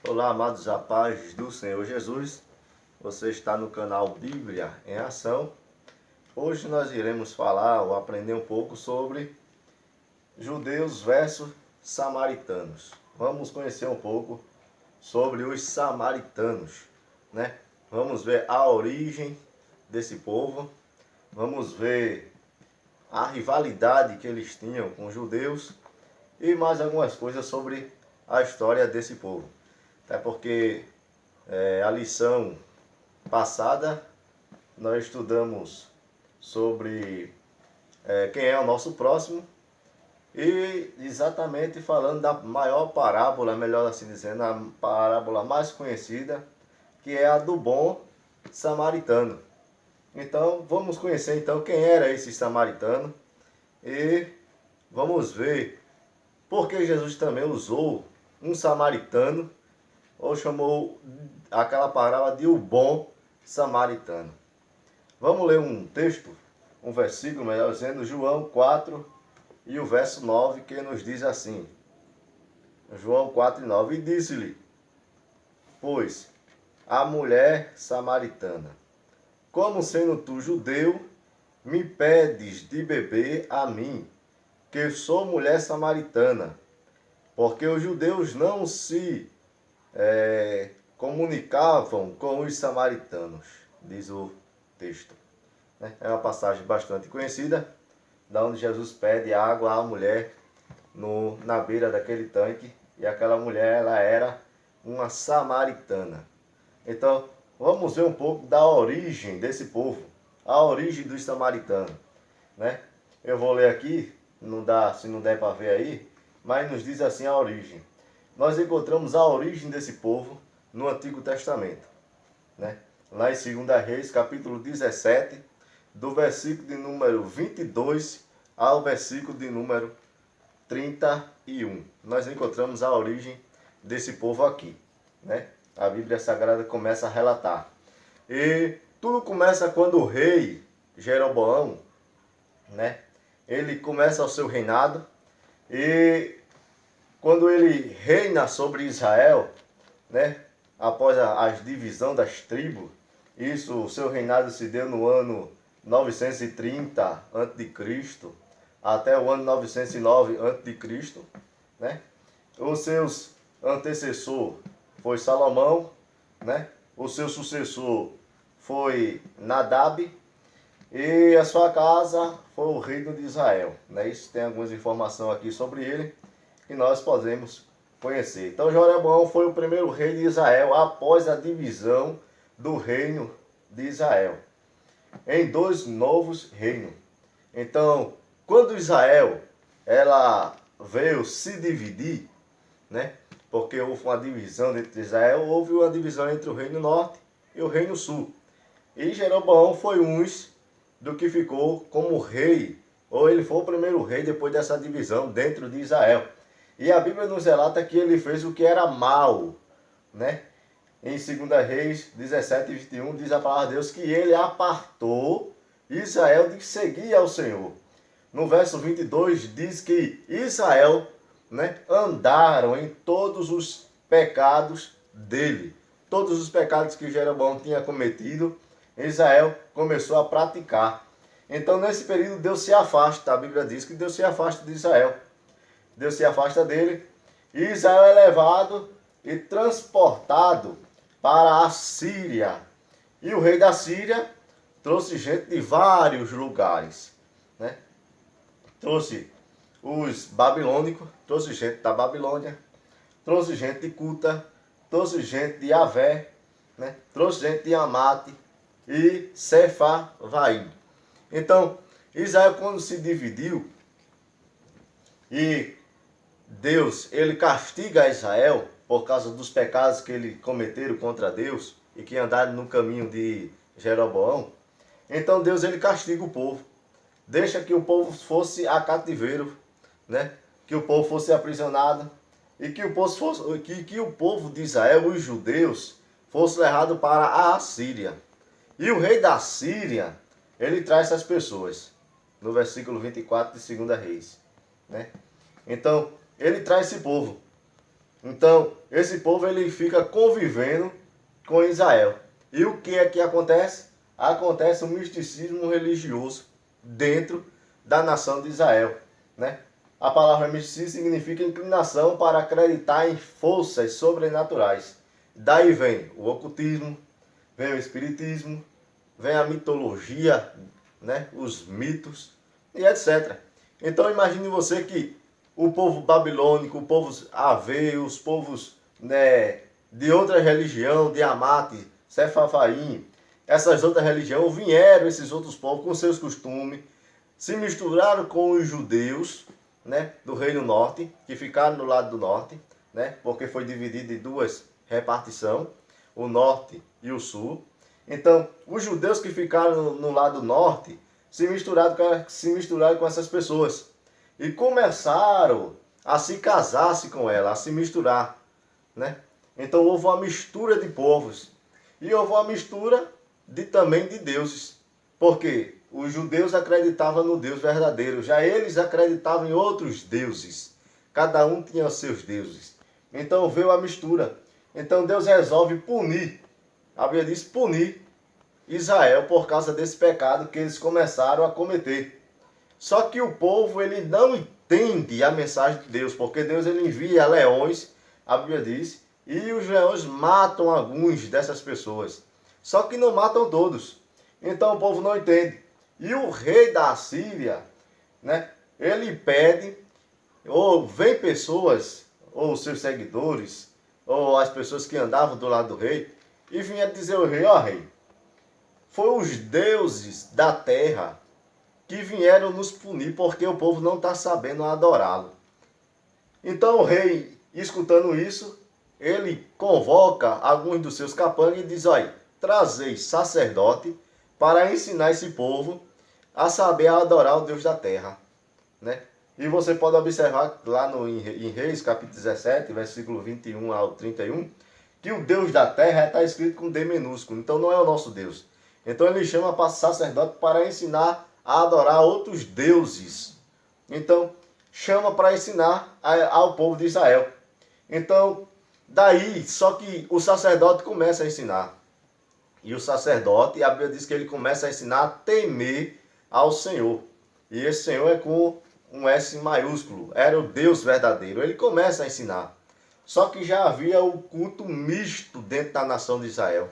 Olá, amados, a paz do Senhor Jesus. Você está no canal Bíblia em Ação. Hoje nós iremos falar ou aprender um pouco sobre judeus versus samaritanos. Vamos conhecer um pouco sobre os samaritanos, né? Vamos ver a origem desse povo. Vamos ver a rivalidade que eles tinham com os judeus e mais algumas coisas sobre a história desse povo. Até porque a lição passada nós estudamos sobre quem é o nosso próximo e exatamente falando da maior parábola, melhor assim dizendo, a parábola mais conhecida, que é a do bom samaritano. Então vamos conhecer então quem era esse samaritano e vamos ver por que Jesus também usou um samaritano ou chamou aquela parábola de o bom samaritano. Vamos ler um texto, um versículo, melhor dizendo, João 4 e o verso 9, que nos diz assim. João 4 e 9. E disse-lhe, pois, a mulher samaritana, como sendo tu judeu, me pedes de beber a mim, que sou mulher samaritana, porque os judeus não se comunicavam com os samaritanos, diz o texto. É uma passagem bastante conhecida, da onde Jesus pede água à mulher na beira daquele tanque, e aquela mulher ela era uma samaritana. Então, vamos ver um pouco da origem desse povo, a origem dos samaritanos, né? Eu vou ler aqui, não dá, se não der para ver aí, mas nos diz assim a origem. Nós encontramos a origem desse povo no Antigo Testamento, né? Lá em 2 Reis, capítulo 17, do versículo de número 22 ao versículo de número 31. Nós encontramos a origem desse povo aqui, né? A Bíblia Sagrada começa a relatar. E tudo começa quando o rei Jeroboão, né? Ele começa o seu reinado e quando ele reina sobre Israel, né? Após a divisão das tribos, isso, o seu reinado se deu no ano 930 a.C. até o ano 909 a.C., né? Os seus antecessor foi Salomão, né? O seu sucessor foi Nadab e a sua casa foi o reino de Israel, né? Isso tem algumas informações aqui sobre ele que nós podemos conhecer. Então Jeroboão foi o primeiro rei de Israel após a divisão do reino de Israel em dois novos reinos. Então, quando Israel ela veio se dividir, né? Porque houve uma divisão dentro de Israel, houve uma divisão entre o reino norte e o reino sul. E Jeroboão foi um do que ficou como rei, ou ele foi o primeiro rei depois dessa divisão dentro de Israel. E a Bíblia nos relata que ele fez o que era mal, né? Em 2 Reis 17 e 21 diz a palavra de Deus que ele apartou Israel de seguir ao Senhor. No verso 22 diz que Israel, né, andaram em todos os pecados dele. Todos os pecados que Jeroboão tinha cometido, Israel começou a praticar. Então nesse período Deus se afasta, a Bíblia diz que Deus se afasta de Israel. Deus se afasta dele e Israel é levado e transportado para a Síria. E o rei da Síria trouxe gente de vários lugares, né? Trouxe os babilônicos, trouxe gente da Babilônia, trouxe gente de Cuta, trouxe gente de Avé, né? Trouxe gente de Amate e Sefarvaim. Então, Israel quando se dividiu e Deus, ele castiga Israel por causa dos pecados que eles cometeram contra Deus e que andaram no caminho de Jeroboão. Então Deus, ele castiga o povo. Deixa que o povo fosse a cativeiro, né? Que o povo fosse aprisionado e que o povo de Israel, os judeus, fosse levado para a Assíria. E o rei da Síria, ele traz essas pessoas, no versículo 24 de 2 Reis, né? Então, ele traz esse povo. Então, esse povo ele fica convivendo com Israel. E o que é que acontece? Acontece um misticismo religioso dentro da nação de Israel, né? A palavra misticismo significa inclinação para acreditar em forças sobrenaturais. Daí vem o ocultismo, vem o espiritismo, vem a mitologia, né? Os mitos e etc. Então imagine você que o povo babilônico, o povo haveu, os povos, né, de outra religião, de Amate, Sefafaim, essas outras religiões, vieram esses outros povos com seus costumes, se misturaram com os judeus, né, do Reino Norte, que ficaram do lado do norte, né, porque foi dividido em duas repartições, o norte e o sul. Então, os judeus que ficaram no lado norte se misturaram com essas pessoas e começaram a se casar-se com ela, a se misturar, né? Então houve uma mistura de povos e houve uma mistura também de deuses, porque os judeus acreditavam no Deus verdadeiro, já eles acreditavam em outros deuses, cada um tinha seus deuses. Então veio a mistura. Então Deus resolve punir, a Bíblia diz punir Israel por causa desse pecado que eles começaram a cometer. Só que o povo ele não entende a mensagem de Deus, porque Deus ele envia leões, a Bíblia diz, e os leões matam alguns dessas pessoas. Só que não matam todos. Então o povo não entende. E o rei da Assíria, né, ele pede, ou vem pessoas, ou seus seguidores, ou as pessoas que andavam do lado do rei, e vinha dizer ao rei, ó rei, foi os deuses da terra que vieram nos punir porque o povo não está sabendo adorá-lo. Então o rei, escutando isso, ele convoca alguns dos seus capangas e diz, olha, trazei sacerdote para ensinar esse povo a saber adorar o Deus da terra, né? E você pode observar lá em Reis, capítulo 17, versículo 21 ao 31, que o Deus da terra está escrito com D minúsculo, então não é o nosso Deus. Então ele chama para sacerdote para ensinar a adorar outros deuses. Então, chama para ensinar ao povo de Israel. Então, daí, só que o sacerdote começa a ensinar. E o sacerdote, a Bíblia diz que ele começa a ensinar a temer ao Senhor. E esse Senhor é com um S maiúsculo. Era o Deus verdadeiro. Ele começa a ensinar. Só que já havia o culto misto dentro da nação de Israel,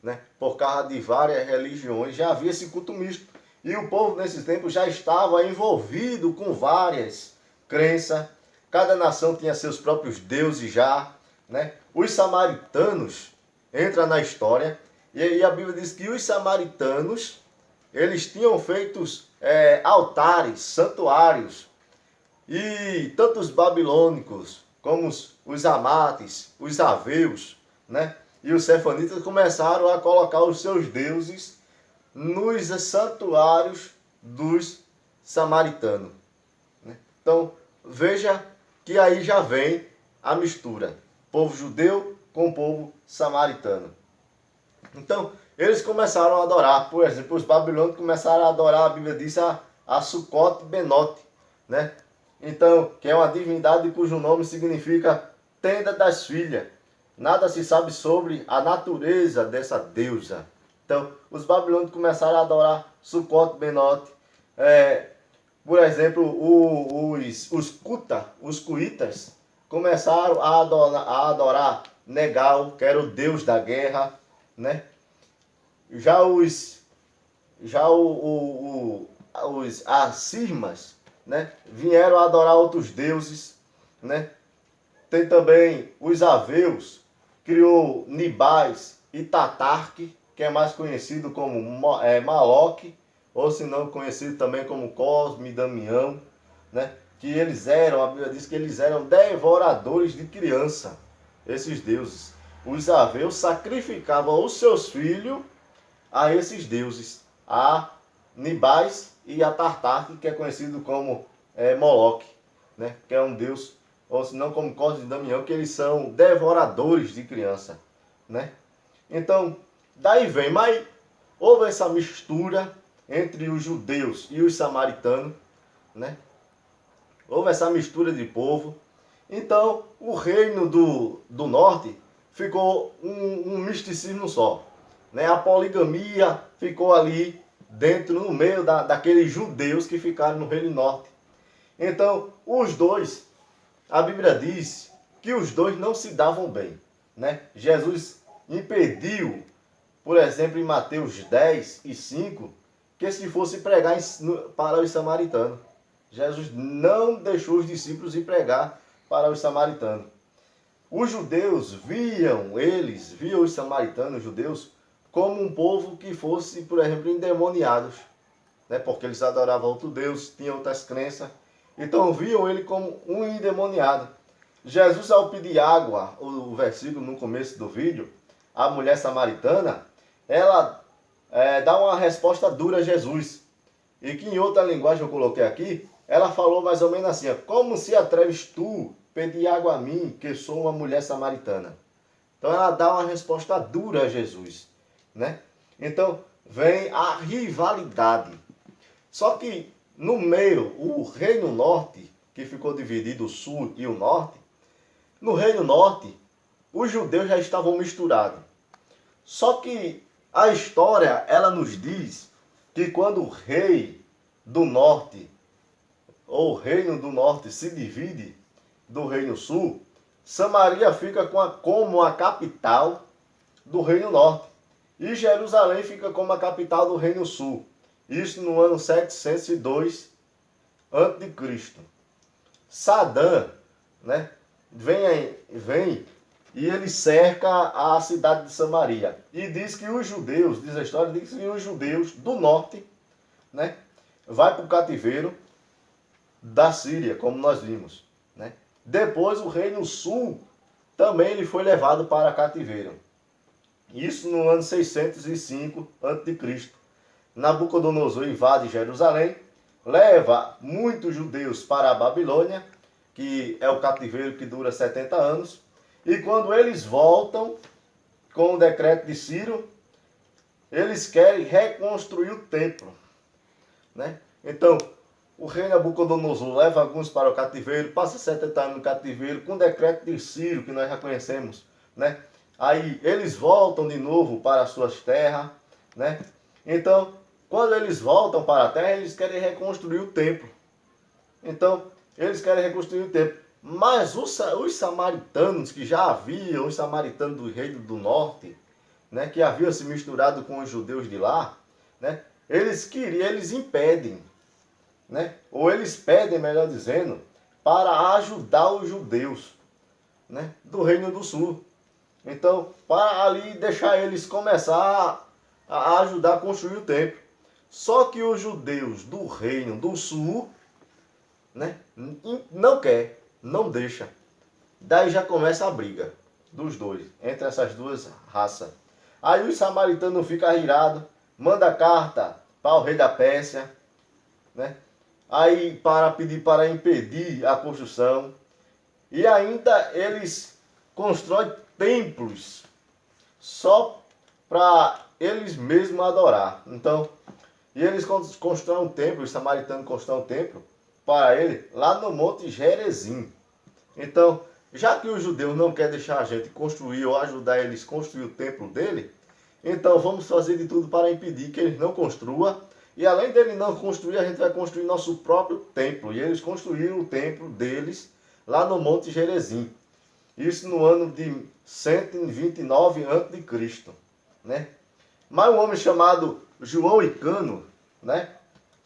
né? Por causa de várias religiões, já havia esse culto misto. E o povo nesse tempo já estava envolvido com várias crenças. Cada nação tinha seus próprios deuses já, né? Os samaritanos entram na história. E a Bíblia diz que os samaritanos, eles tinham feito altares, santuários. E tanto os babilônicos, como os amates, os aveus, né? E os sefanitas começaram a colocar os seus deuses nos santuários dos samaritanos, né? Então, veja que aí já vem a mistura. Povo judeu com o povo samaritano. Então, eles começaram a adorar. Por exemplo, os babilônicos começaram a adorar, a Bíblia diz, a Sucote Benote, né? Então, que é uma divindade cujo nome significa tenda das filhas. Nada se sabe sobre a natureza dessa deusa. Então, os babilônicos começaram a adorar Sucote Benote. Por exemplo, os cuitas, começaram a adorar Negal, que era o deus da guerra, né? Já os assirmas, né, vieram a adorar outros deuses, né? Tem também os aveus, criou Nibais e Tatarque, que é mais conhecido como Maloque, ou se não conhecido também como Cosme e Damião, né? Que eles eram, a Bíblia diz que eles eram devoradores de criança, esses deuses. Os aveus sacrificavam os seus filhos a esses deuses, a Nibais e a Tartarque, que é conhecido como Moloque, né? Que é um deus, ou se não como Cosme e Damião, que eles são devoradores de criança, né? Então, daí vem, mas houve essa mistura entre os judeus e os samaritanos, né? Houve essa mistura de povo. Então, o reino do norte ficou um misticismo só. Né? A poligamia ficou ali dentro, no meio daqueles judeus que ficaram no reino norte. Então, os dois, a Bíblia diz que os dois não se davam bem. Né? Jesus impediu, por exemplo, em Mateus 10:5, que se fosse pregar para os samaritanos. Jesus não deixou os discípulos ir pregar para os samaritanos. Os judeus viam os samaritanos, os judeus, como um povo que fosse, por exemplo, endemoniados, né? Porque eles adoravam outro Deus, tinham outras crenças. Então viam ele como um endemoniado. Jesus, ao pedir água, o versículo no começo do vídeo, a mulher samaritana, ela dá uma resposta dura a Jesus. E que em outra linguagem eu coloquei aqui, ela falou mais ou menos assim: como se atreves tu pedir água a mim, que sou uma mulher samaritana? Então ela dá uma resposta dura a Jesus, né? Então vem a rivalidade. Só que no meio, o reino norte, que ficou dividido o sul e o norte, no reino norte, os judeus já estavam misturados. Só que a história, ela nos diz que quando o rei do norte, ou o reino do norte, se divide do reino sul, Samaria fica como a capital do reino norte. E Jerusalém fica como a capital do reino sul. Isso no ano 702 a.C. Sadã, né, vem e ele cerca a cidade de Samaria. E diz que os judeus, diz a história, diz que os judeus do norte, né, vai para o cativeiro da Síria, como nós vimos. Né? Depois o reino sul também ele foi levado para cativeiro. Isso no ano 605 a.C. Nabucodonosor invade Jerusalém, leva muitos judeus para a Babilônia, que é o cativeiro que dura 70 anos. E quando eles voltam, com o decreto de Ciro, eles querem reconstruir o templo. Né? Então, o rei Nabucodonosor leva alguns para o cativeiro, passa 70 anos no cativeiro, com o decreto de Ciro, que nós já conhecemos. Né? Aí eles voltam de novo para as suas terras. Né? Então, quando eles voltam para a terra, eles querem reconstruir o templo. Então, eles querem reconstruir o templo. Mas os samaritanos, que já haviam, os samaritanos do reino do norte, né, que haviam se misturado com os judeus de lá, né, eles impedem, né, ou eles pedem, melhor dizendo, para ajudar os judeus, né, do reino do sul. Então, para ali deixar eles começar a ajudar a construir o templo. Só que os judeus do reino do sul, né, não quer, não deixa. Daí já começa a briga dos dois, entre essas duas raças. Aí os samaritanos ficam irados, manda carta para o rei da Pérsia, né? Aí para pedir para impedir a construção. E ainda eles constroem templos só para eles mesmos adorar. Então, e eles constroem um templo, os samaritanos constroem um templo para ele lá no Monte Gerizim. Então, já que os judeus não querem deixar a gente construir ou ajudar eles a construir o templo dele, então vamos fazer de tudo para impedir que eles não construam. E além dele não construir, a gente vai construir nosso próprio templo. E eles construíram o templo deles lá no Monte Gerizim. Isso no ano de 129 a.C. Né? Mas um homem chamado João Icano, né,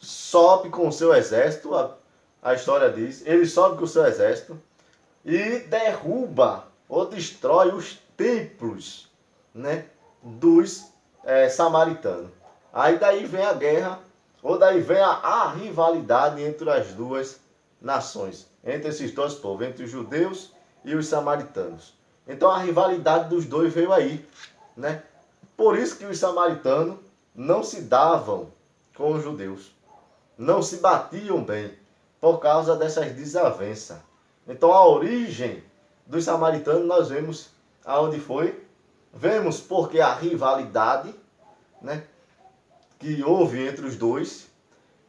sobe com o seu exército, a história diz, ele sobe com o seu exército e derruba ou destrói os templos, né, dos samaritanos. Aí daí vem a guerra, ou daí vem a rivalidade entre as duas nações, entre esses dois povos, entre os judeus e os samaritanos. Então a rivalidade dos dois veio aí, né? Por isso que os samaritanos não se davam com os judeus, não se batiam bem, por causa dessas desavenças. Então a origem dos samaritanos nós vemos aonde foi, vemos porque a rivalidade, né, que houve entre os dois,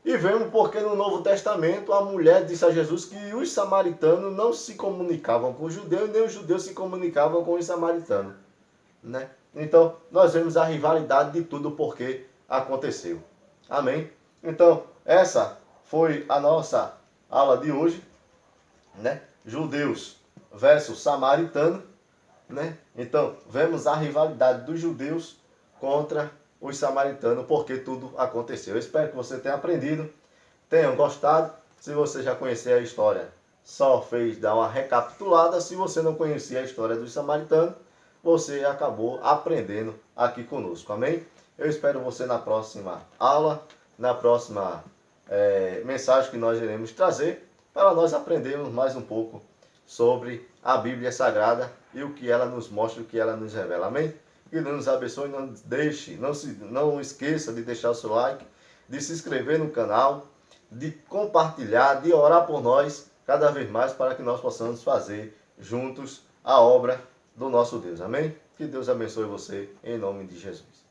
E vemos porque no Novo Testamento a mulher disse a Jesus que os samaritanos não se comunicavam com os judeus, nem os judeus se comunicavam com os samaritanos, né? Então, nós vemos a rivalidade de tudo porque aconteceu. Amém? Então, essa foi a nossa aula de hoje, né? Judeus versus samaritanos, né? Então, vemos a rivalidade dos judeus contra os samaritanos, porque tudo aconteceu. Eu espero que você tenha aprendido, tenham gostado. Se você já conhecia a história, só fez dar uma recapitulada. Se você não conhecia a história dos samaritanos, você acabou aprendendo aqui conosco. Amém? Eu espero você na próxima aula, na próxima mensagem que nós iremos trazer, para nós aprendermos mais um pouco sobre a Bíblia Sagrada e o que ela nos mostra, o que ela nos revela. Amém? Que Deus nos abençoe. Não esqueça de deixar o seu like, de se inscrever no canal, de compartilhar, de orar por nós cada vez mais para que nós possamos fazer juntos a obra do nosso Deus. Amém? Que Deus abençoe você em nome de Jesus.